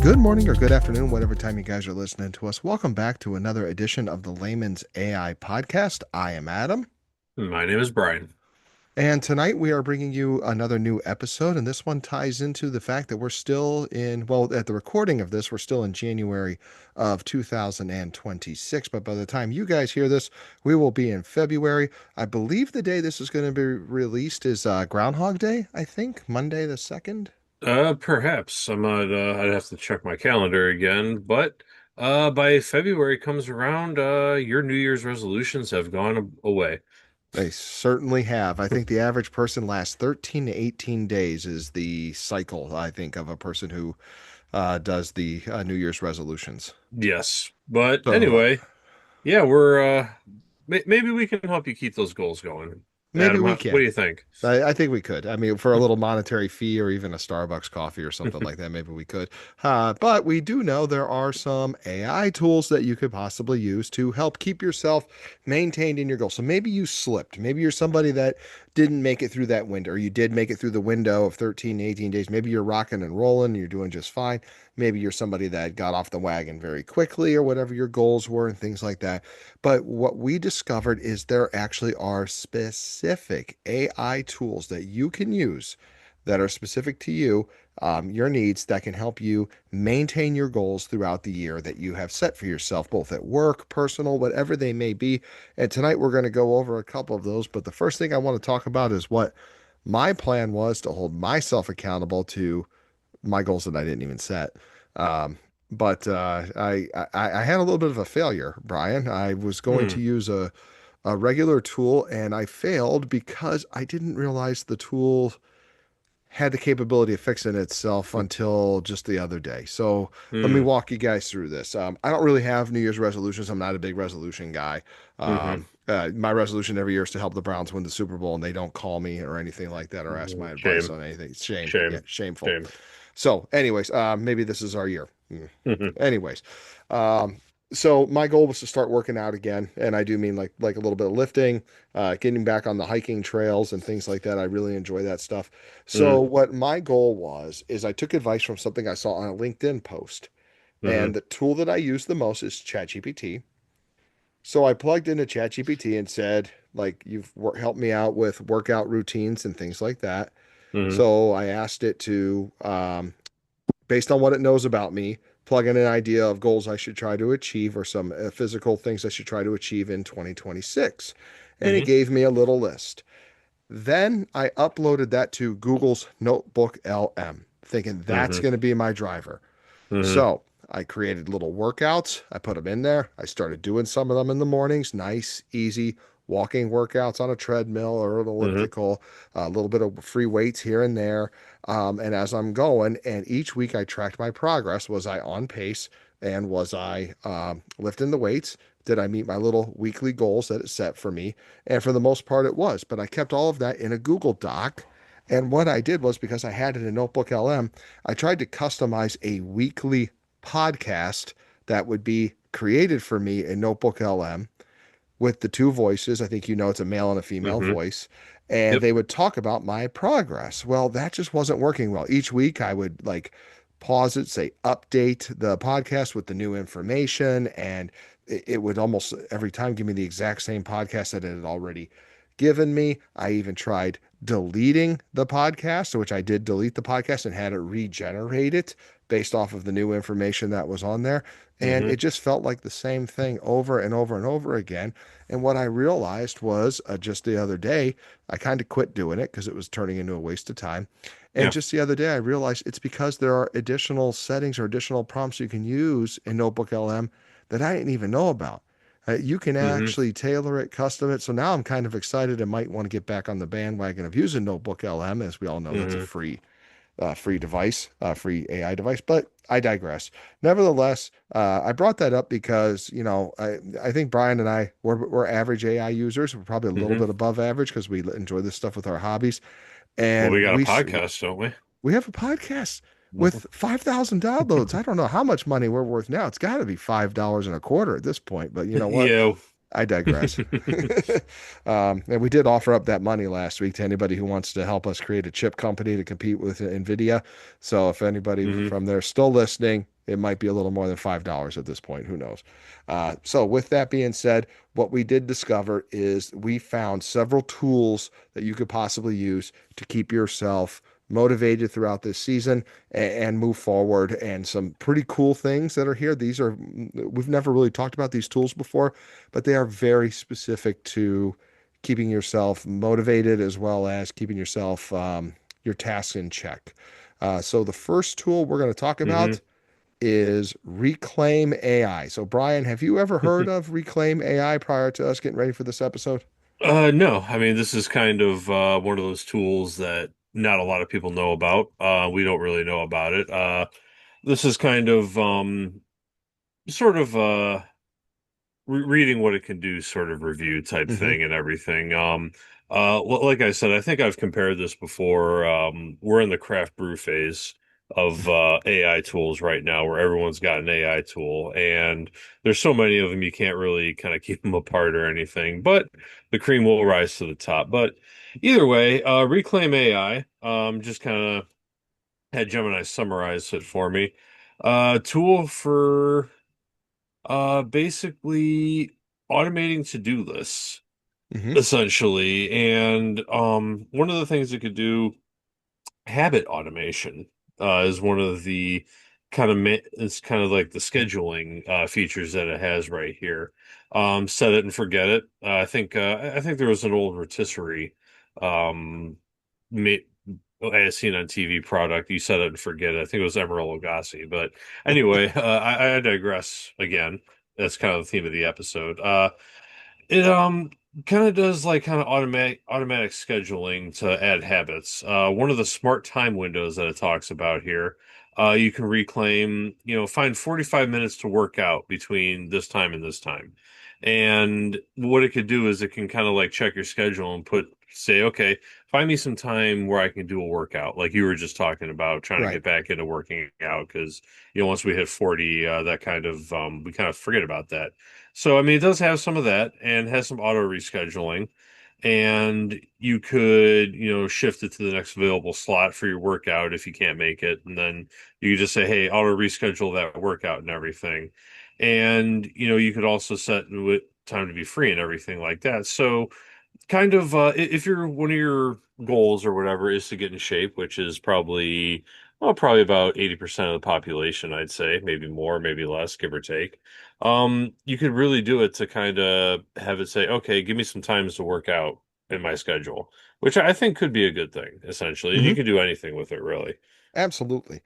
Good morning or good afternoon, whatever time you guys are listening to us. Welcome back to another edition of the Layman's AI podcast. I am Adam, My name is Brian. and tonight we are bringing you another new episode. And this one ties into the fact that we're still in, well, at the recording of this, we're still in January of 2026. But by the time you guys hear this, we will be in February. I believe the day this is going to be released is Groundhog Day, I think, Monday the 2nd. Perhaps I'd have to check my calendar again, but by February comes around, your New Year's resolutions have gone away. They certainly have. I think the average person lasts 13 to 18 days is the cycle, I think, of a person who does the New Year's resolutions. Yes, but So anyway, yeah, we're maybe we can help you keep those goals going. maybe Adam, we what do can. you think? I think we could. I mean, for a little monetary fee or even a Starbucks coffee or something like that, maybe we could. But we do know there are some AI tools that you could possibly use to help keep yourself maintained in your goal. So maybe you slipped. Maybe you're somebody that didn't make it through that window, or you did make it through the window of 13 to 18 days. Maybe you're rocking and rolling and you're doing just fine. Maybe you're somebody that got off the wagon very quickly or whatever your goals were and things like that. But what we discovered is there actually are specific AI tools that you can use that are specific to you, your needs, that can help you maintain your goals throughout the year that you have set for yourself, both at work, personal, whatever they may be. And tonight we're going to go over a couple of those. But the first thing I want to talk about is what my plan was to hold myself accountable to my goals that I didn't even set. Um, but I had a little bit of a failure, Brian. I was going to Hmm. use a regular tool and I failed because I didn't realize the tool had the capability of fixing itself until just the other day. So let me Hmm. walk you guys through this. I don't really have New Year's resolutions. I'm not a big resolution guy. Hmm. My resolution every year is to help the Browns win the Super Bowl, and they don't call me or anything like that or ask my advice Shame, on anything. It's shame. Yeah, shame, shameful. shame. So, anyways, maybe this is our year. Hmm. Anyways, um, so my goal was to start working out again, and I do mean like a little bit of lifting, getting back on the hiking trails and things like that. I really enjoy that stuff. So Hmm. what my goal was is I took advice from something I saw on a LinkedIn post, Hmm. and the tool that I use the most is ChatGPT. So I plugged into ChatGPT and said, like, helped me out with workout routines and things like that. Hmm. So I asked it to based on what it knows about me, plug in an idea of goals I should try to achieve or some physical things I should try to achieve in 2026. And it Hmm. gave me a little list. Then I uploaded that to Google's Notebook LM, thinking that's Hmm. going to be my driver. Hmm. So I created little workouts. I put them in there. I started doing some of them in the mornings, nice, easy walking workouts on a treadmill or an Hmm. elliptical, a little bit of free weights here and there. And as I'm going, and each week I tracked my progress. Was I on pace? And was I lifting the weights? Did I meet my little weekly goals that it set for me? And for the most part, it was. But I kept all of that in a Google Doc. And what I did was because I had it in Notebook LM, I tried to customize a weekly podcast that would be created for me in Notebook LM with the two voices. I think you know it's a male and a female Hmm. voice. And Yep. they would talk about my progress. Well, that just wasn't working well. Each week I would like pause it, say update the podcast with the new information, and it would almost every time give me the exact same podcast that it had already given me. I even tried deleting the podcast, which I did delete the podcast and had it regenerate it based off of the new information that was on there. And Hmm. it just felt like the same thing over and over and over again. And what I realized was just the other day, I kind of quit doing it because it was turning into a waste of time. And Yeah. just the other day, I realized it's because there are additional settings or additional prompts you can use in Notebook LM that I didn't even know about. You can Hmm. actually tailor it, custom it. So now I'm kind of excited and might want to get back on the bandwagon of using Notebook LM. As we all know, that's a Hmm. free device, free AI device. But I digress. Nevertheless, I brought that up because I think Brian and I we're average AI users. We're probably a little Hmm. bit above average because we enjoy this stuff with our hobbies, Well, and we got a podcast, don't we? we have a podcast Mhm. with 5,000 downloads. I don't know how much money we're worth now. It's got to be $5 and a quarter at this point. But you know what? Yeah. I digress. And we did offer up that money last week to anybody who wants to help us create a chip company to compete with NVIDIA. So if anybody Hmm. from there is still listening, it might be a little more than $5 at this point. Who knows? So with that being said, what we did discover is we found several tools that you could possibly use to keep yourself motivated throughout this season and move forward, and some pretty cool things that are here. These are, we've never really talked about these tools before, but they are very specific to keeping yourself motivated as well as keeping yourself your tasks in check. So the first tool we're going to talk about Hmm. is Reclaim AI. So Brian, have you ever heard of Reclaim AI prior to us getting ready for this episode? No, I mean, this is kind of one of those tools that not a lot of people know about. We don't really know about it. This is kind of sort of reading what it can do sort of review type Hmm. thing and everything. Like I said, I think I've compared this before. We're in the craft brew phase of AI tools right now, where everyone's got an AI tool, and there's so many of them you can't really kind of keep them apart or anything. But the cream will rise to the top. But either way, Reclaim AI, just kind of had Gemini summarize it for me. Tool for basically automating to-do lists, Hmm. essentially. And one of the things it could do, habit automation, is one of the it's kind of like the scheduling features that it has right here. Set it and forget it. I think there was an old rotisserie um ma I had seen on TV product. You set it and forget it. I think it was Emeril Lagasse. But anyway, I digress again. That's kind of the theme of the episode. It kind of does like kind of automatic scheduling to add habits. One of the smart time windows that it talks about here, you can reclaim, find 45 minutes to work out between this time and this time. And what it could do is it can kind of like check your schedule and say, okay, find me some time where I can do a workout, like you were just talking about, trying to Right. get back into working out because, once we hit 40, that kind of we kind of forget about that. So, I mean, it does have some of that and has some auto rescheduling. And you could, shift it to the next available slot for your workout if you can't make it. And then you could just say, hey, auto reschedule that workout and everything. And, you could also set time to be free and everything like that. So, kind of if you're one of your goals or whatever is to get in shape, which is probably about 80% of the population, I'd say, maybe more, maybe less, give or take. You could really do it to kind of have it say, okay, give me some times to work out in my schedule, which I think could be a good thing, essentially. And you Hmm. can do anything with it, really. Absolutely.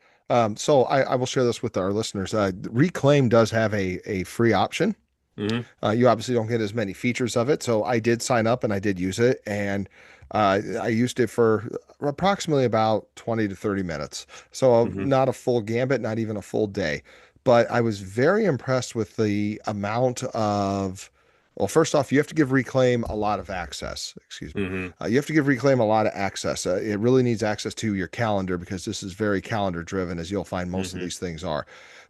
So I will share this with our listeners. Reclaim does have a free option. Hmm. You obviously don't get as many features of it. So I did sign up and I did use it. And I used it for approximately about 20 to 30 minutes. So Hmm. not a full gambit, not even a full day. But I was very impressed with the amount of, well, first off, you have to give Reclaim a lot of access. Excuse me. Hmm. You have to give Reclaim a lot of access. It really needs access to your calendar because this is very calendar driven, as you'll find most of Hmm. these things are.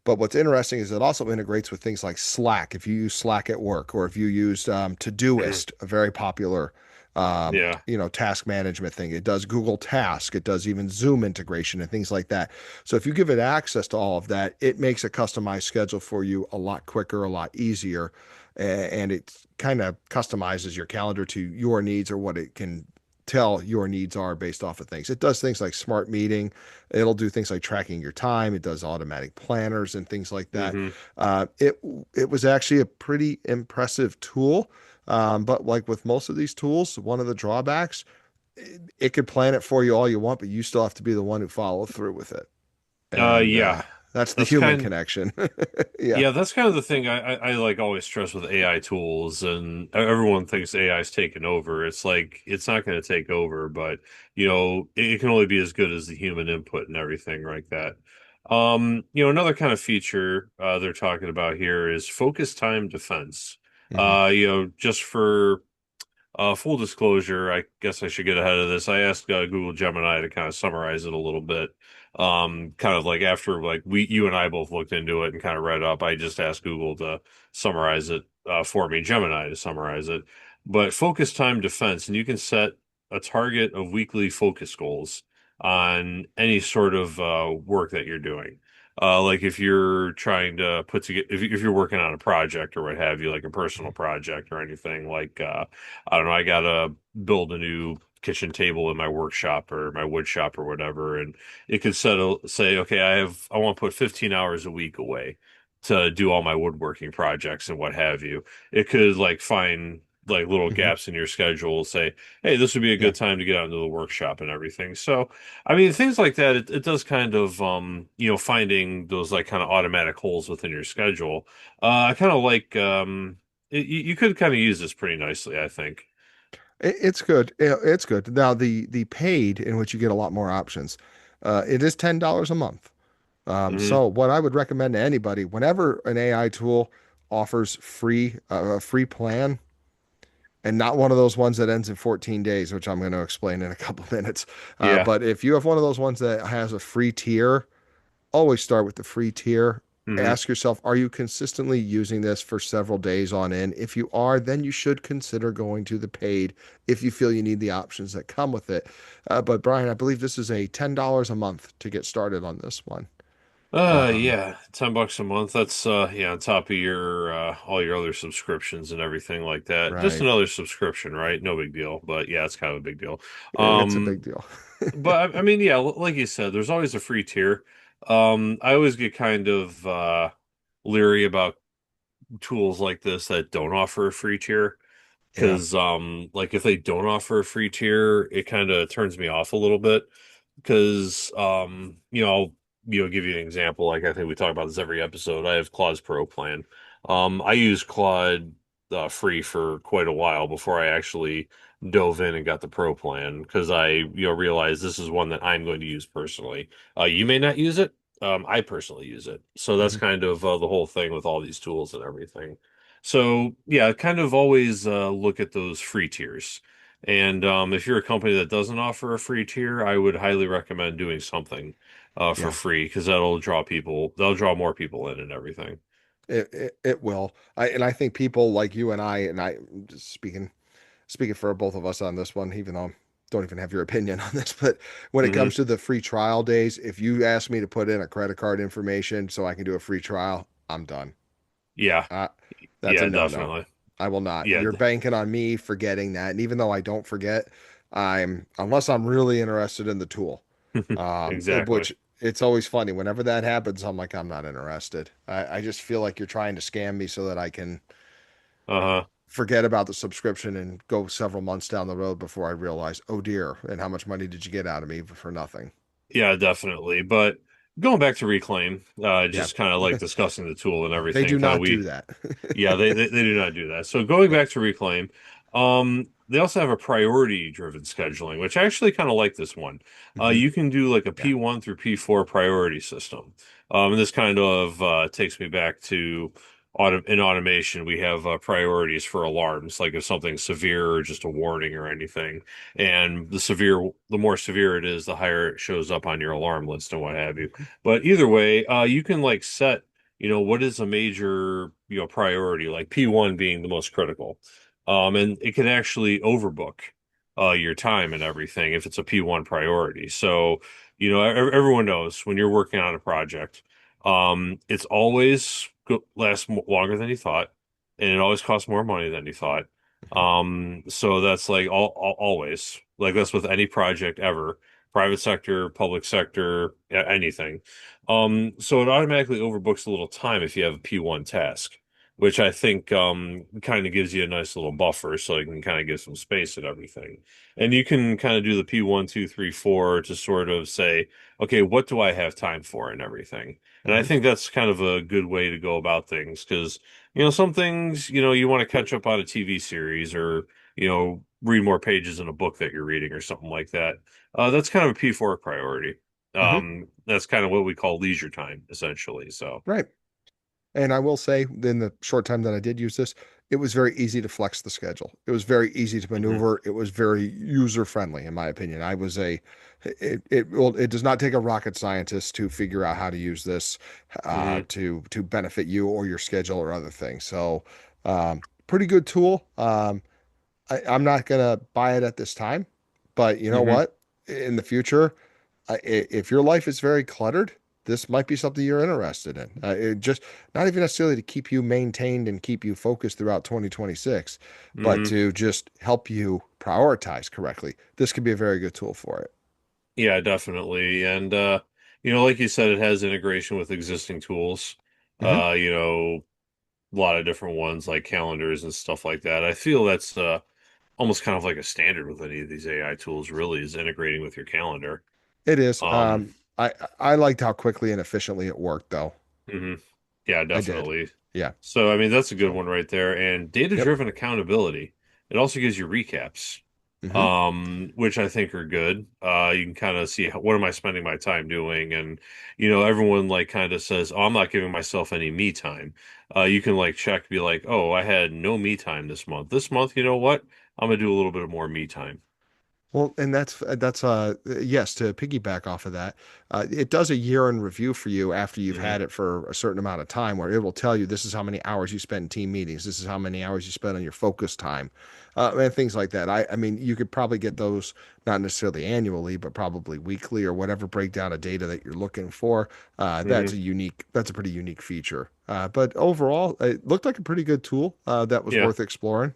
But what's interesting is it also integrates with things like Slack. If you use Slack at work, or if you use Todoist, a very popular, Yeah. task management thing, it does Google Task. It does even Zoom integration and things like that. So if you give it access to all of that, it makes a customized schedule for you a lot quicker, a lot easier, and it kind of customizes your calendar to your needs or what it can tell your needs are based off of things. It does things like smart meeting. It'll do things like tracking your time. It does automatic planners and things like that. Hmm. It was actually a pretty impressive tool. But like with most of these tools, one of the drawbacks, it could plan it for you all you want, but you still have to be the one who follow through with it. And Yeah. that's the That's human kind connection. Yeah. Yeah, that's kind of the thing I like always stress with AI tools, and everyone thinks AI is taking over. It's like it's not going to take over, but it can only be as good as the human input and everything like that. Another kind of feature they're talking about here is focus time defense. Hmm. Just for Full disclosure, I guess I should get ahead of this. I asked Google Gemini to kind of summarize it a little bit. Kind of like after like you and I both looked into it and kind of read up. I just asked Google to summarize it for me, Gemini to summarize it. But focus time defense, and you can set a target of weekly focus goals on any sort of work that you're doing. Like if you're trying to put together, if you're working on a project or what have you, like a personal Mhm. project or anything, like I don't know, I gotta build a new kitchen table in my workshop or my wood shop or whatever, and it could say, okay, I want to put 15 hours a week away to do all my woodworking projects and what have you. It could like find like little Mhm. gaps in your schedule, say, hey, this would be a Yeah. good time to get out into the workshop and everything. So I mean, things like that, it does kind of, finding those like kind of automatic holes within your schedule. I kind of like, you could kind of use this pretty nicely, I think. It's good. It's good. Now the paid in which you get a lot more options. It is $10 a month. Hmm. So what I would recommend to anybody, whenever an AI tool offers a free plan, and not one of those ones that ends in 14 days, which I'm going to explain in a couple minutes. Yeah. But if you have one of those ones that has a free tier, always start with the free tier. Hmm. Ask yourself, are you consistently using this for several days on end? If you are, then you should consider going to the paid if you feel you need the options that come with it. But Brian, I believe this is a $10 a month to get started on this one. Um, Yeah, $10 a month. That's yeah, on top of your all your other subscriptions and everything like that. Just right. another subscription, right? No big deal. But yeah, it's kind of a big deal. It's a big Um, deal. but I mean, yeah, like you said, there's always a free tier. I always get kind of leery about tools like this that don't offer a free tier. Yeah. Because like if they don't offer a free tier, it kind of turns me off a little bit. Because I'll give you an example. Like I think we talk about this every episode. I have Claude's Pro plan. I used Claude free for quite a while before I actually dove in and got the Pro plan because I realized this is one that I'm going to use personally. You may not use it. I personally use it. So that's Mhm. kind of the whole thing with all these tools and everything. So yeah, kind of always look at those free tiers. And if you're a company that doesn't offer a free tier, I would highly recommend doing something for Yeah. free because that'll draw more people in and everything. It will. And I think people like you and I just speaking for both of us on this one, even though I don't even have your opinion on this, but when it Hmm. comes to the free trial days, if you ask me to put in a credit card information so I can do a free trial, I'm done. Yeah, Uh, that's a yeah, no-no. definitely. I will not. Yeah. You're banking on me forgetting that. And even though I don't forget, unless I'm really interested in the tool, Exactly. which it's always funny. Whenever that happens, I'm like, I'm not interested. I just feel like you're trying to scam me so that I can Uh-huh. forget about the subscription and go several months down the road before I realize, oh dear, and how much money did you get out of me for nothing? Yeah, definitely. But going back to Reclaim, Yeah, just kind of like discussing the tool and they everything, do kind of not do we that. Yeah, they do not do that. So going Yeah. back to Reclaim, they also have a priority driven scheduling, which I actually kind of like this one. Hmm. You can do like a Yeah. P1 through P4 priority system. And this kind of takes me back to in automation, we have priorities for alarms, like if something's severe or just a warning or anything. And the more severe it is, the higher it shows up on your alarm list and what have you. Mhm. But either way, you can like set what is a major, priority, like P1 being the most critical. And it can actually overbook your time and everything if it's a P1 priority. So, everyone knows when you're working on a project, it's always lasts longer than you thought, and it always costs more money than you thought. So that's like always like that's with any project ever, private sector, public sector, anything. So it automatically overbooks a little time if you have a P1 task, which I think kind of gives you a nice little buffer so you can kind of give some space and everything. And you can kind of do the P1, 2, 3, 4 to sort of say, okay, what do I have time for and everything. And I Hmm. think that's kind of a good way to go about things because, some things, you want to catch up on a TV series or, read more pages in a book that you're reading or something like that. That's kind of a P4 priority. Hmm. That's kind of what we call leisure time, essentially. So, Right. And I will say, in the short time that I did use this, it was very easy to flex the schedule. It was very easy to Hmm. maneuver. It was very user friendly, in my opinion. It does not take a rocket scientist to figure out how to use this Hmm. to benefit you or your schedule or other things. So, pretty good tool. I'm not gonna buy it at this time, but you know Hmm. what? In the future, if your life is very cluttered, this might be something you're interested in. It just not even necessarily to keep you maintained and keep you focused throughout 2026, but Hmm. to just help you prioritize correctly. This could be a very good tool for it. Yeah, definitely. And like you said, it has integration with existing tools. Hmm. A lot of different ones like calendars and stuff like that. I feel that's almost kind of like a standard with any of these AI tools, really, is integrating with your calendar. It is. Um, I liked how quickly and efficiently it worked, though. mhm. Yeah, I did. definitely. Yeah. So, I mean, that's a good So, one right there. And yep. data-driven accountability. It also gives you recaps, Hmm. which I think are good. You can kind of see what am I spending my time doing, and everyone like kind of says, "Oh, I'm not giving myself any me time." You can like check, be like, "Oh, I had no me time this month. This month, you know what? I'm gonna do a little bit more me time." Well, and that's yes, to piggyback off of that, it does a year in review for you after you've Hmm. had it for a certain amount of time, where it will tell you this is how many hours you spend in team meetings, this is how many hours you spend on your focus time, and things like that. I mean, you could probably get those not necessarily annually, but probably weekly or whatever breakdown of data that you're looking for. Hmm. That's a pretty unique feature. But overall, it looked like a pretty good tool that was Yeah. worth exploring.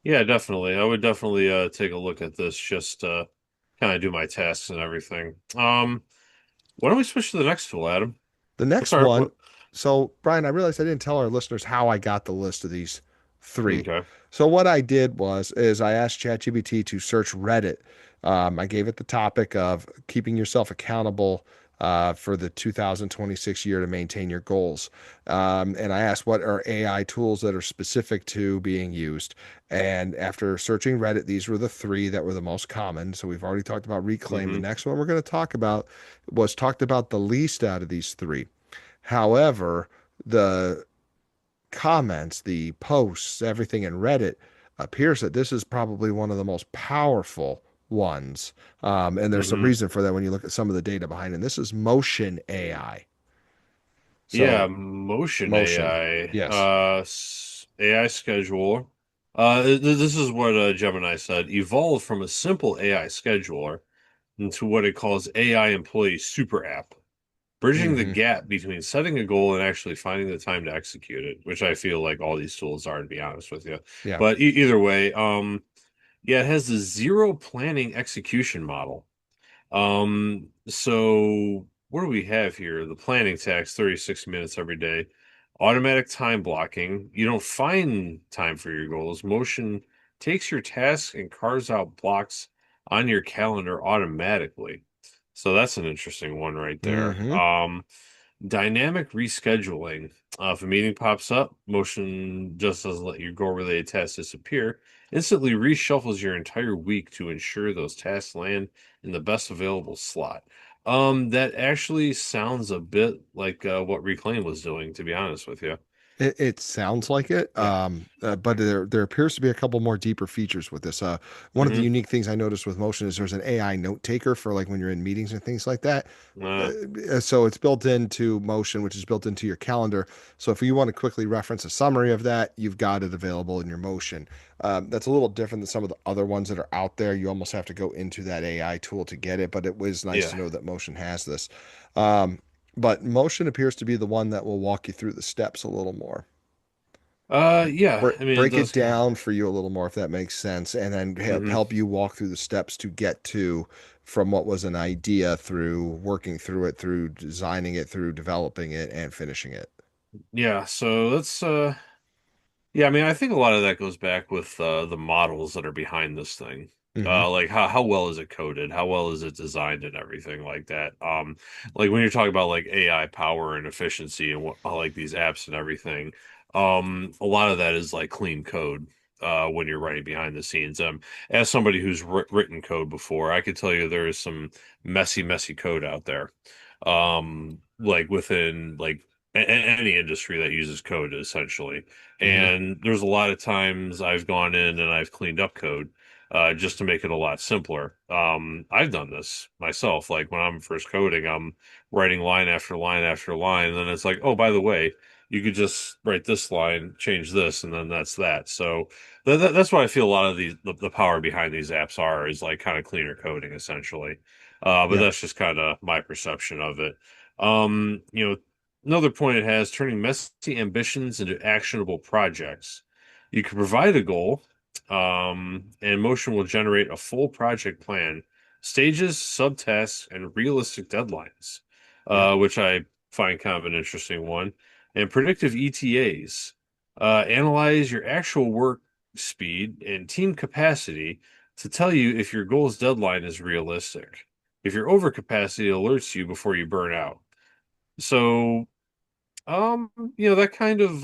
Yeah, definitely. I would definitely take a look at this just kind of do my tasks and everything. Why don't we switch to the next tool, Adam? The We'll next start one, with so Brian, I realized I didn't tell our listeners how I got the list of these three. okay. So what I did was is I asked ChatGPT to search Reddit. I gave it the topic of keeping yourself accountable for the 2026 year to maintain your goals. And I asked what are AI tools that are specific to being used. And after searching Reddit, these were the three that were the most common. So we've already talked about Reclaim. The Hmm. next one we're going to talk about was talked about the least out of these three. However, the comments, the posts, everything in Reddit appears that this is probably one of the most powerful ones. And there's some Hmm. reason for that when you look at some of the data behind it. And this is Motion AI. Yeah, So, Motion Motion. AI, Yes. AI scheduler. This is what Gemini said. Evolved from a simple AI scheduler into what it calls AI employee super app, bridging the Hmm. gap between setting a goal and actually finding the time to execute it, which I feel like all these tools are, to be honest with you. Yeah. But either way, yeah, it has the zero planning execution model. So what do we have here? The planning tax, 36 minutes every day. Automatic time blocking. You don't find time for your goals. Motion takes your tasks and carves out blocks on your calendar automatically. So that's an interesting one right there. Hmm. Dynamic rescheduling. If a meeting pops up, Motion just doesn't let your goal-related tasks disappear. Instantly reshuffles your entire week to ensure those tasks land in the best available slot. That actually sounds a bit like what Reclaim was doing, to be honest with you. It sounds like it, Yeah. but there appears to be a couple more deeper features with this. One of the Hmm. unique things I noticed with Motion is there's an AI note taker for like when you're in meetings and things like that. Uh, So it's built into Motion, which is built into your calendar. So if you want to quickly reference a summary of that, you've got it available in your Motion. That's a little different than some of the other ones that are out there. You almost have to go into that AI tool to get it, but it was nice yeah. to know that Motion has this. Um, but Motion appears to be the one that will walk you through the steps a little more. Yeah. I mean, it Break it does kind of. down for you a little more, if that makes sense, and then Hmm. help you walk through the steps to get to from what was an idea through working through it, through designing it, through developing it, and finishing it. Yeah. So that's yeah, I mean, I think a lot of that goes back with the models that are behind this thing. Hmm. Like how well is it coded? How well is it designed and everything like that? Like when you're talking about like AI power and efficiency and what like these apps and everything, a lot of that is like clean code when you're writing behind the scenes. As somebody who's written code before, I could tell you there is some messy code out there. Like within like any industry that uses code essentially. Hmm. And there's a lot of times I've gone in and I've cleaned up code just to make it a lot simpler. I've done this myself. Like when I'm first coding, I'm writing line after line after line, and then it's like, oh, by the way, you could just write this line, change this, and then that's that. So that's what I feel a lot of the power behind these apps are is like kind of cleaner coding essentially. But Yeah. that's just kind of my perception of it. You know, another point it has turning messy ambitions into actionable projects. You can provide a goal, and Motion will generate a full project plan, stages, subtasks, and realistic deadlines, Yeah. which I find kind of an interesting one. And predictive ETAs. Analyze your actual work speed and team capacity to tell you if your goal's deadline is realistic. If you're over capacity, it alerts you before you burn out. So that kind of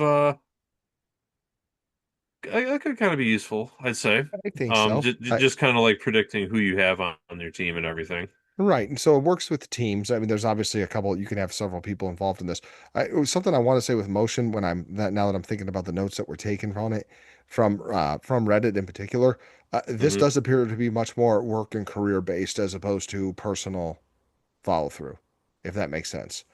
that could kind of be useful, I'd say. I think so. Just kind of like predicting who you have on your team and everything. Right. And so it works with teams. I mean, there's obviously a couple, you can have several people involved in this. It was something I want to say with Motion when now that I'm thinking about the notes that were taken from it, from Reddit in particular. This Hmm. does appear to be much more work and career based as opposed to personal follow through, if that makes sense.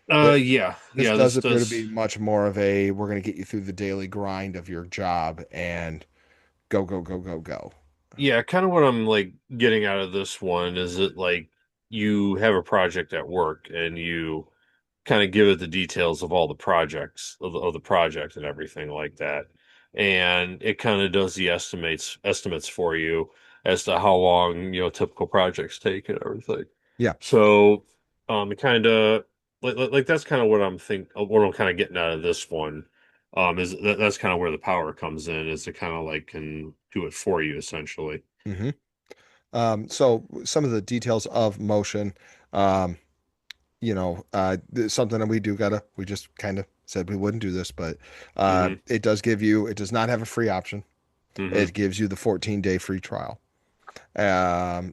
That Yeah, this yeah, does this appear to does. be much more of a we're going to get you through the daily grind of your job and go, go, go, go, go. Yeah, kind of what I'm like getting out of this one is that like you have a project at work and you kind of give it the details of all the projects of the project and everything like that. And it kind of does the estimates for you as to how long, typical projects take and everything. Yeah. So, it kind of like that's kind of what I'm kind of getting out of this one. Is that's kind of where the power comes in, is to kind of like can do it for you essentially. Hmm. So some of the details of Motion. Um, something that we just kind of said we wouldn't do this, but Hmm. it does not have a free option. Hmm. It gives you the 14-day free trial.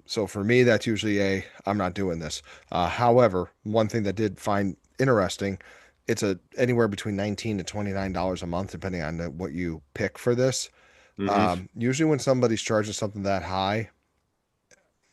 So for me, that's usually I'm not doing this. However, one thing that did find interesting, it's anywhere between 19 to $29 a month, depending on what you pick for this. Hmm. Usually when somebody's charging something that high,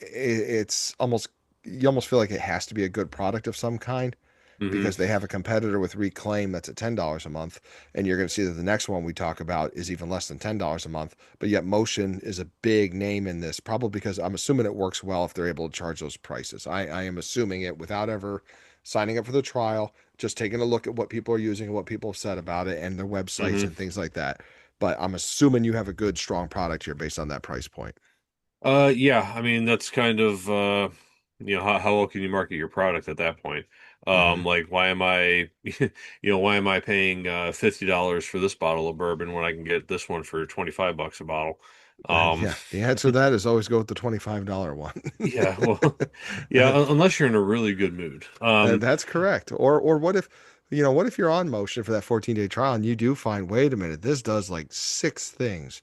it's almost, you almost feel like it has to be a good product of some kind Hmm. because they have a competitor with Reclaim that's at $10 a month. And you're going to see that the next one we talk about is even less than $10 a month. But yet, Motion is a big name in this, probably because I'm assuming it works well if they're able to charge those prices. I am assuming it without ever signing up for the trial, just taking a look at what people are using and what people have said about it and their websites Hmm. and things like that. But I'm assuming you have a good, strong product here based on that price point. Yeah, I mean that's kind of how well can you market your product at that point? Hmm. Like why am I why am I paying $50 for this bottle of bourbon when I can get this one for 25 bucks a bottle? Um Yeah, the answer to that is always go with the $25 one. yeah, well yeah, unless you're in a really good mood. That's correct. Or what if, what if you're on Motion for that 14-day trial and you do find, wait a minute, this does like six things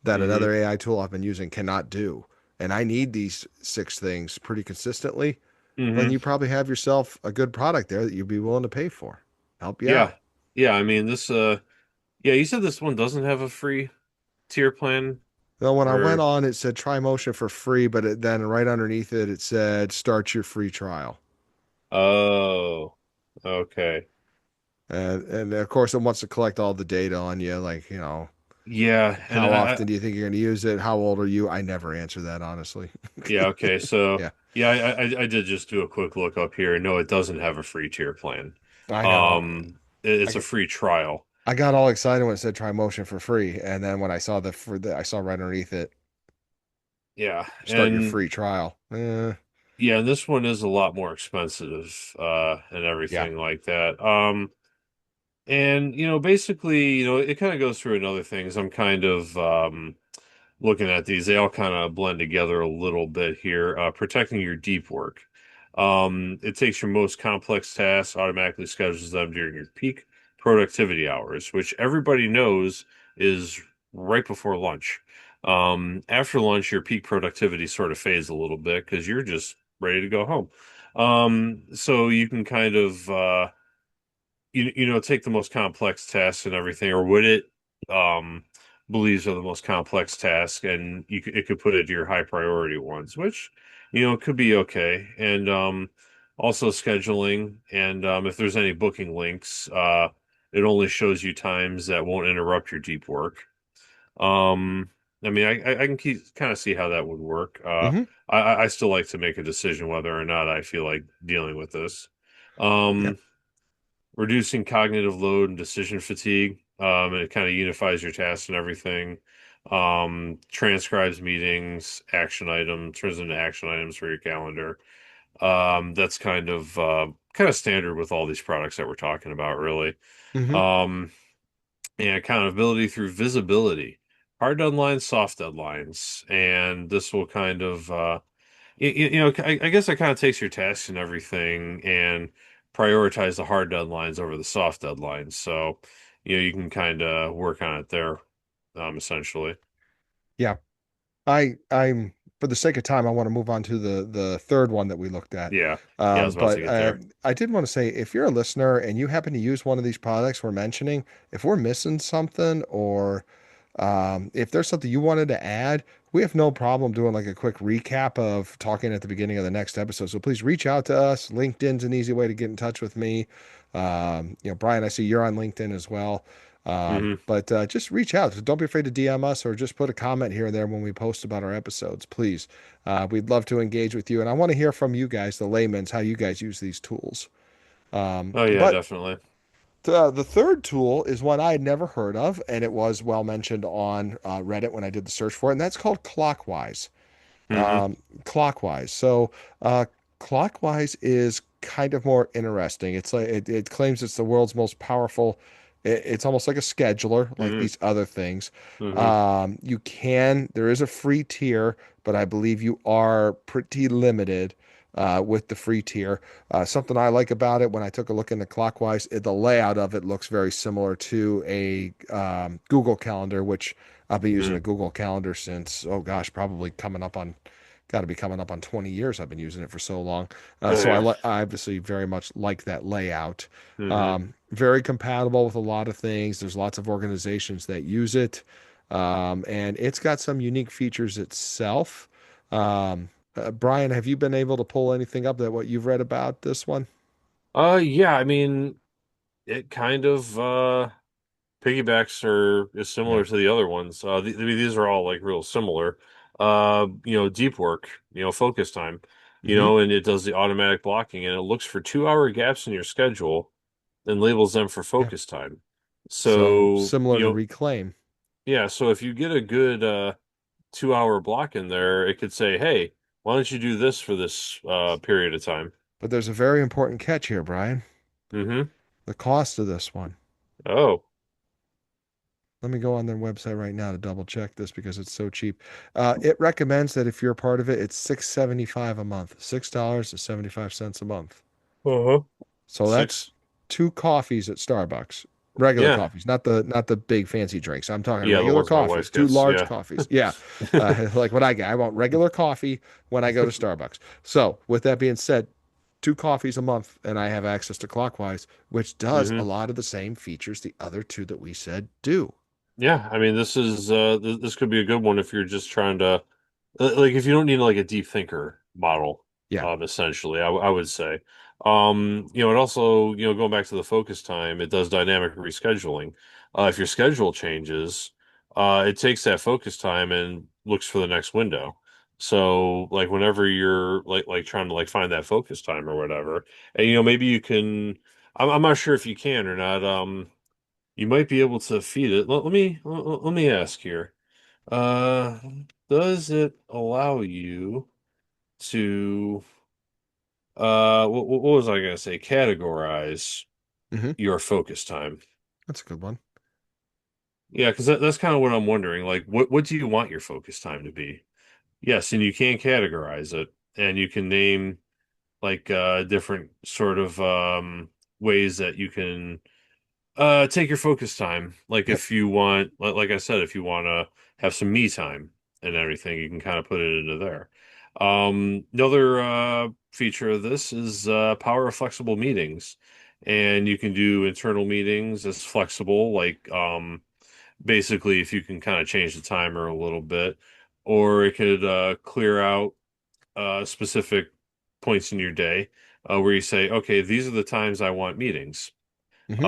that Hmm. another AI tool I've been using cannot do, and I need these six things pretty consistently, then Hmm. you probably have yourself a good product there that you'd be willing to pay for. Help you Yeah. out. Yeah, I mean this yeah, you said this one doesn't have a free tier plan Well, when I went or on, it said try Motion for free, but then right underneath it, it said start your free trial. oh, okay. And of course, it wants to collect all the data on you, like, Yeah, and how often do you think you're going to use it? How old are you? I never answer that, honestly. yeah, okay. So Yeah, yeah, I did just do a quick look up here. No, it doesn't have a free tier plan. I know. It's a I, free trial. I got all excited when it said try Motion for free, and then when I saw I saw right underneath it, Yeah, start your and free trial. yeah, this one is a lot more expensive, and Yeah. everything like that. And basically, it kind of goes through another things. I'm kind of looking at these, they all kind of blend together a little bit here. Protecting your deep work. It takes your most complex tasks, automatically schedules them during your peak productivity hours, which everybody knows is right before lunch. After lunch, your peak productivity sort of fades a little bit because you're just ready to go home. So you can kind of take the most complex tasks and everything, or would it um believes are the most complex task, and it could put it to your high priority ones, which could be okay. And also scheduling, and if there's any booking links, it only shows you times that won't interrupt your deep work. Um, I mean, I can keep kind of see how that would work. Hmm. I still like to make a decision whether or not I feel like dealing with this. Yeah. Um, Reducing cognitive load and decision fatigue. And it kind of unifies your tasks and everything. Transcribes meetings, action items, turns into action items for your calendar. That's kind of standard with all these products that we're talking about, really. Hmm. Um, and accountability through visibility, hard deadlines, soft deadlines, and this will kind of I guess it kind of takes your tasks and everything and prioritize the hard deadlines over the soft deadlines. So, you can kind of work on it there, essentially. Yeah. I'm for the sake of time, I want to move on to the third one that we looked at. Yeah. Yeah, I was about to But get there. I did want to say, if you're a listener and you happen to use one of these products we're mentioning, if we're missing something, or if there's something you wanted to add, we have no problem doing like a quick recap of talking at the beginning of the next episode. So please reach out to us. LinkedIn's an easy way to get in touch with me. Brian, I see you're on LinkedIn as well. Hmm. But just reach out. So don't be afraid to DM us or just put a comment here and there when we post about our episodes, please. We'd love to engage with you. And I want to hear from you guys, the layman's, how you guys use these tools. Oh yeah, But definitely. the third tool is one I had never heard of, and it was well mentioned on Reddit when I did the search for it, and that's called Clockwise. Hmm. Um, Clockwise. So, Clockwise is kind of more interesting. It's like it claims it's the world's most powerful. It's almost like a scheduler, like Hmm. these other things. Hmm. There is a free tier, but I believe you are pretty limited with the free tier. Something I like about it when I took a look into Clockwise, the layout of it looks very similar to a Google Calendar, which I've been using Hmm. a Google Calendar since, oh gosh, probably got to be coming up on 20 years. I've been using it for so long. Oh yeah. I obviously very much like that layout. Hmm. Very compatible with a lot of things. There's lots of organizations that use it. And it's got some unique features itself. Brian, have you been able to pull anything up that what you've read about this one? Yeah, I mean, it kind of piggybacks are is Yeah. similar to the other ones. I mean, these are all like real similar. Deep work, focus time, Hmm. and it does the automatic blocking, and it looks for 2 hour gaps in your schedule and labels them for Yeah. focus time. So So, similar to Reclaim, yeah, so if you get a good 2 hour block in there, it could say, hey, why don't you do this for this period of time? but there's a very important catch here, Brian. Mm-hmm. The cost of this one. Oh. Let me go on their website right now to double check this because it's so cheap. It recommends that if you're a part of it, it's $6.75 a month, $6.75 a month. Uh-huh. So that's Six. two coffees at Starbucks, regular Yeah. coffees, not the big fancy drinks. I'm talking Yeah, the regular ones my wife coffees, two gets. large Yeah. coffees. Yeah, like what I get. I want regular coffee when I go to Starbucks. So with that being said, two coffees a month, and I have access to Clockwise, which does a Hmm. lot of the same features the other two that we said do. Yeah, I mean, this could be a good one if you're just trying to like if you don't need like a deep thinker model, Yeah. essentially, I would say. It also, going back to the focus time, it does dynamic rescheduling. If your schedule changes, it takes that focus time and looks for the next window. So like whenever you're like trying to like find that focus time or whatever, and maybe you can, I'm not sure if you can or not. You might be able to feed it. Let me ask here. Uh, does it allow you to what was I gonna say? Categorize Hmm. your focus time? That's a good one. Yeah, because that's kind of what I'm wondering. Like, what do you want your focus time to be? Yes, and you can categorize it, and you can name like different sort of ways that you can take your focus time. Like Yep. if you want, like I said, if you want to have some me time and everything, you can kind of put it into there. Another feature of this is power of flexible meetings. and you can do internal meetings as flexible, like basically if you can kind of change the timer a little bit, or it could clear out specific points in your day where you say, okay, these are the times I want meetings Hmm.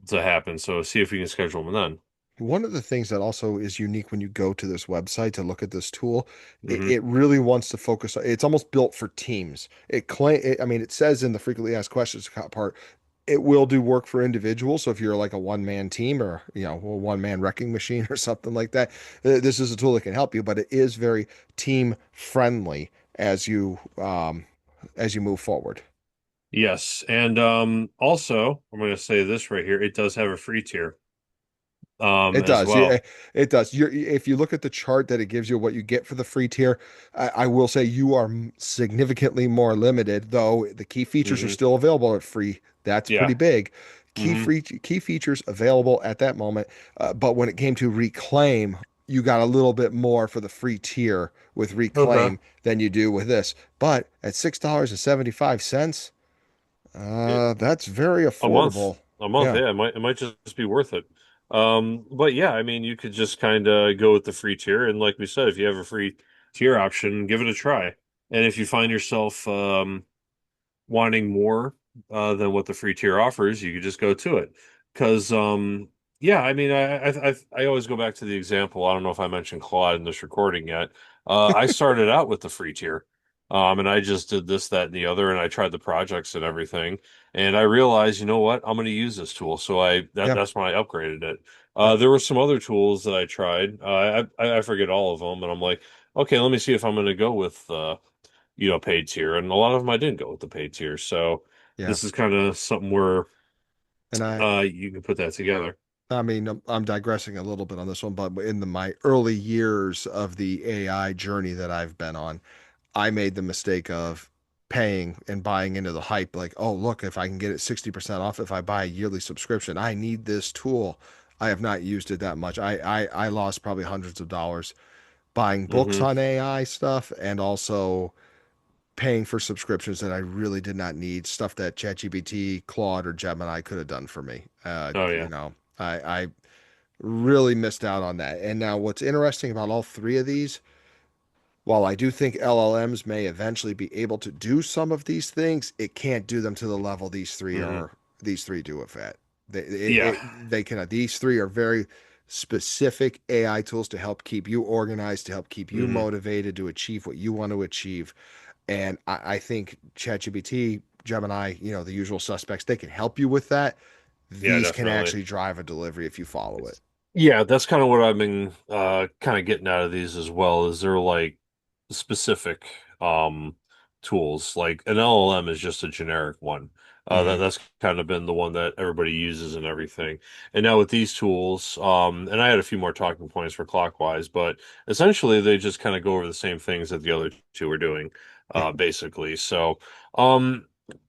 to happen. So see if we can schedule them then. One of the things that also is unique when you go to this website to look at this tool, Hmm. it really wants to focus. It's almost built for teams. I mean, it says in the frequently asked questions part, it will do work for individuals. So if you're like a one-man team or a one-man wrecking machine or something like that, this is a tool that can help you. But it is very team friendly as you move forward. Yes, and also I'm going to say this right here. It does have a free tier It as does. Yeah, well. it does. If you look at the chart that it gives you what you get for the free tier, I will say you are significantly more limited, though the key features are Hmm. still available at free. That's pretty Yeah. big. Hmm. Key features available at that moment. But when it came to Reclaim, you got a little bit more for the free tier with Okay. Reclaim than you do with this. But at $6.75, that's very A month. affordable. A month, Yeah. yeah, it might just be worth it. But yeah, I mean, you could just kind of go with the free tier, and like we said, if you have a free tier option, give it a try. And if you find yourself wanting more than what the free tier offers, you could just go to it. Because yeah, I mean, I always go back to the example. I don't know if I mentioned Claude in this recording yet. I started out with the free tier, and I just did this, that, and the other, and I tried the projects and everything, and I realized, you know what, I'm going to use this tool. So Yeah. that's when I upgraded it. Uh, There were some other tools that I tried. I forget all of them, and I'm like, okay, let me see if I'm going to go with paid tier, and a lot of them I didn't go with the paid tier. So yeah. this is kind of something where And I, you can put that together. I mean, I'm digressing a little bit on this one, but in my early years of the AI journey that I've been on, I made the mistake of paying and buying into the hype. Like, oh, look, if I can get it 60% off if I buy a yearly subscription, I need this tool. I have not used it that much. I lost probably hundreds of dollars buying books Hmm. on AI stuff and also paying for subscriptions that I really did not need, stuff that ChatGPT, Claude, or Gemini could have done for me. Oh yeah. I really missed out on that. And now, what's interesting about all three of these, while I do think LLMs may eventually be able to do some of these things, it can't do them to the level Hmm. these three do it at. Yeah. They cannot. These three are very specific AI tools to help keep you organized, to help keep you Hmm. motivated to achieve what you want to achieve. And I think ChatGPT, Gemini, the usual suspects, they can help you with that. Yeah, These can definitely. actually drive a delivery if you follow it. Yeah, that's kind of what I've been kind of getting out of these as well, is they're like specific tools. Like an LLM is just a generic one. Hmm. That's kind of been the one that everybody uses and everything. And now with these tools, and I had a few more talking points for Clockwise, but essentially they just kind of go over the same things that the other two are doing, Yeah. basically. So, um,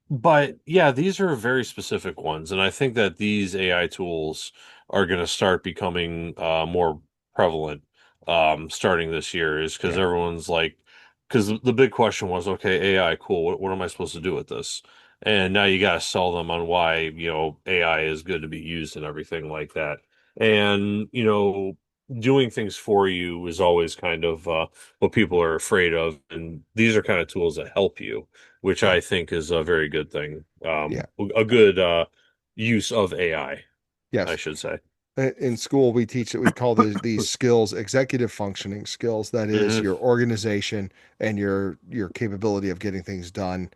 but yeah, these are very specific ones, and I think that these AI tools are going to start becoming more prevalent starting this year, is because Yeah. everyone's like, because the big question was, okay, AI, cool, what am I supposed to do with this? And now you got to sell them on why, AI is good to be used and everything like that. And, doing things for you is always kind of what people are afraid of. And these are kind of tools that help you, which Yeah. I think is a very good thing. Yeah. A good use of I Yes. should say. In school, we teach that we call these skills executive functioning skills. That is Hmm. your organization and your capability of getting things done.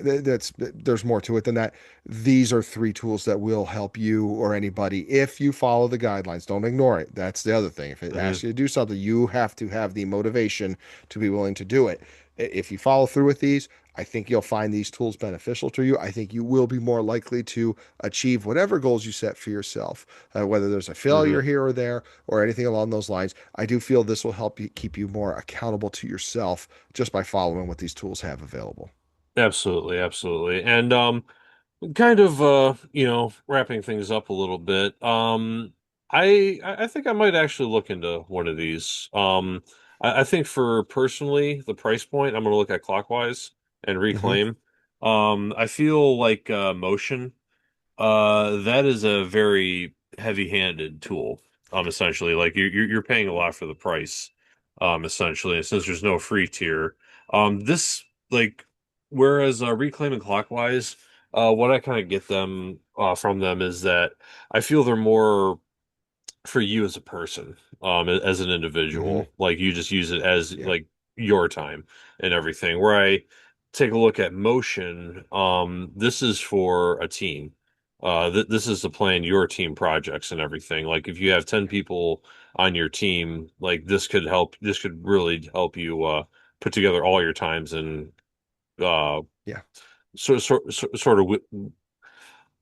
There's more to it than that. These are three tools that will help you or anybody if you follow the guidelines. Don't ignore it. That's the other thing. If it Hmm. asks you to do something, you have to have the motivation to be willing to do it. If you follow through with these, I think you'll find these tools beneficial to you. I think you will be more likely to achieve whatever goals you set for yourself, whether there's a Hmm. failure here or there or anything along those lines. I do feel this will help you keep you more accountable to yourself just by following what these tools have available. Absolutely, absolutely. And kind of wrapping things up a little bit. I think I might actually look into one of these. I think for personally the price point, I'm going to look at Clockwise and Hmm. Reclaim. I feel like Motion. That is a very heavy-handed tool. Essentially, like you're paying a lot for the price. Essentially, and since there's no free tier, this like whereas Reclaim and Clockwise, what I kind of get them from them is that I feel they're more for you as a person, as an Hmm. individual. Like you just use it as Yeah. like your time and everything. Where I take a look at Motion, this is for a team. Th This is to plan your team projects and everything. Like if you have 10 people on your team, like this could really help you put together all your times and uh Yeah. sort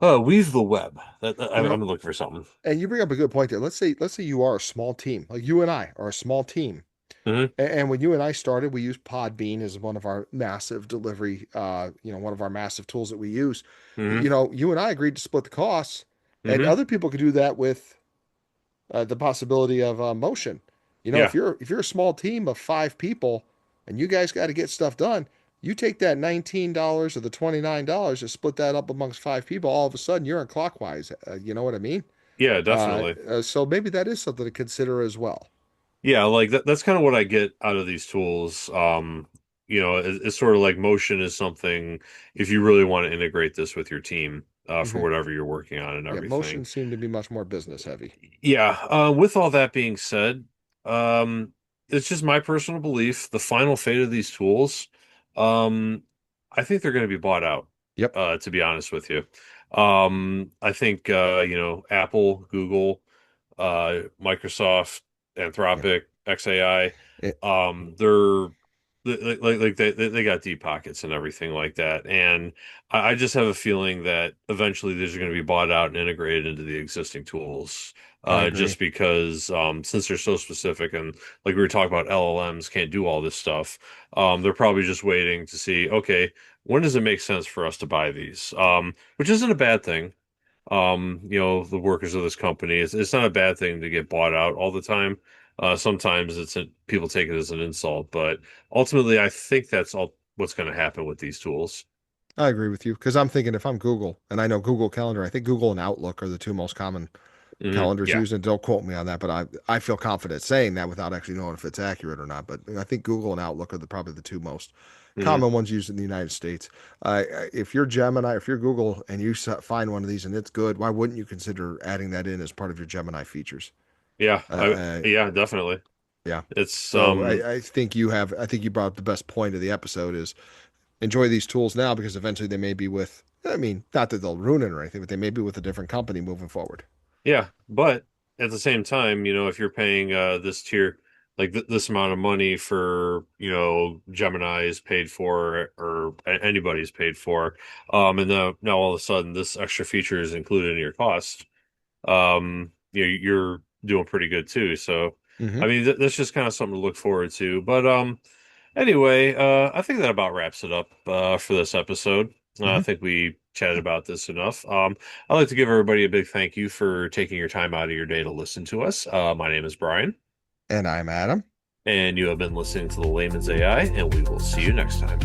of weave the web. You know, I'm looking for something. and you bring up a good point there. Let's say you are a small team, like you and I are a small team. Hmm. And when you and I started, we used Podbean as one of our massive delivery, one of our massive tools that we use. Hmm. You and I agreed to split the costs, and Hmm. other people could do that with the possibility of motion. If Yeah. you're a small team of 5 people and you guys got to get stuff done, you take that $19 or the $29 to split that up amongst 5 people. All of a sudden, you're in clockwise. You know what I mean? Yeah, definitely. So maybe that is something to consider as well. Yeah, like that's kind of what I get out of these tools. It's sort of like Motion is something if you really want to integrate this with your team for Hmm. whatever you're working on and Yeah, everything. motion seemed to be much more business heavy. Yeah, with all that being said, um, it's just my personal belief, the final fate of these tools, um, I think they're going to be bought out, Yep. to be honest with you. I think Apple, Google, Microsoft, Yeah. Anthropic, XAI, It, they're they got deep pockets and everything like that. And I just have a feeling that eventually these are going to be bought out and integrated into the existing tools. I Just agree. because since they're so specific and like we were talking about LLMs can't do all this stuff, they're probably just waiting to see, okay, when does it make sense for us to buy these? Which isn't a bad thing. The workers of this company. It's not a bad thing to get bought out all the time. Sometimes people take it as an insult, but ultimately, I think that's all what's going to happen with these tools. I agree with you because I'm thinking if I'm Google and I know Google Calendar, I think Google and Outlook are the two most common calendars Yeah. used. And don't quote me on that, but I feel confident saying that without actually knowing if it's accurate or not. But I think Google and Outlook are probably the two most Hmm. common ones used in the United States. If you're Gemini, if you're Google and you find one of these and it's good, why wouldn't you consider adding that in as part of your Gemini features? Yeah. Uh, uh, Yeah, definitely. yeah. It's So I think you brought up the best point of the episode is enjoy these tools now because eventually they may be with, I mean, not that they'll ruin it or anything, but they may be with a different company moving forward. Yeah, but at the same time, if you're paying this tier like this amount of money for, Gemini is paid for or anybody's paid for, and now all of a sudden this extra feature is included in your cost, you're doing pretty good too. So, Hmm. I mean, th that's just kind of something to look forward to. But anyway, I think that about wraps it up for this episode. I Hmm. think we chatted about this enough. I'd like to give everybody a big thank you for taking your time out of your day to listen to us. My name is Brian, And I'm Adam. and you have been listening to the Layman's AI, and we will see you next time.